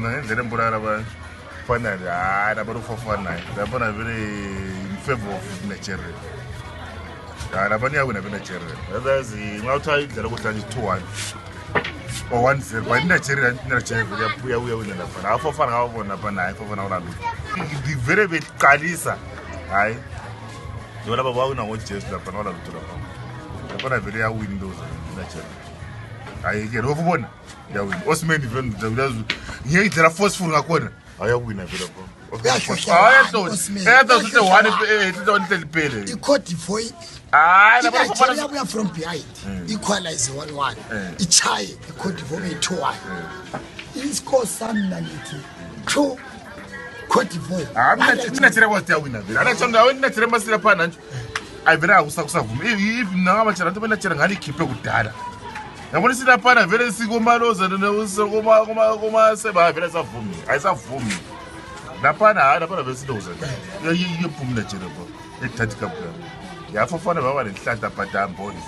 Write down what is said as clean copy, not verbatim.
Fofana, they don't put out about Fana, about Fofana. They're very in favor of Nigeria. Rabania will have Nigeria. That's the outside that was 2-1 or 1-0. But Nigeria, we are winning. Our Fofana, our Fofana, the very big Kalisa. Aye. You will have a wow now, which is the Panola to the home. The Pana very windows in Nigeria. I get over one. They win. Osman even here there are forceful corner. I win a bit of I thought it's a one don't tell Pele. The court for Nigeria we are from behind. Equalize 1-1. Ichai the court for me 2-1. He scores some 2 Cote d'Ivoire. I'm not sure what they're winning. I don't know when Nigeria must have a I very if now much I don't know keep up with data. I want to see that part of very single manos and Goma Seba, very for me. I saw for me. That part I had a part of those. You put Nigeria. It's tactical. You have for fun about it, start up at that body.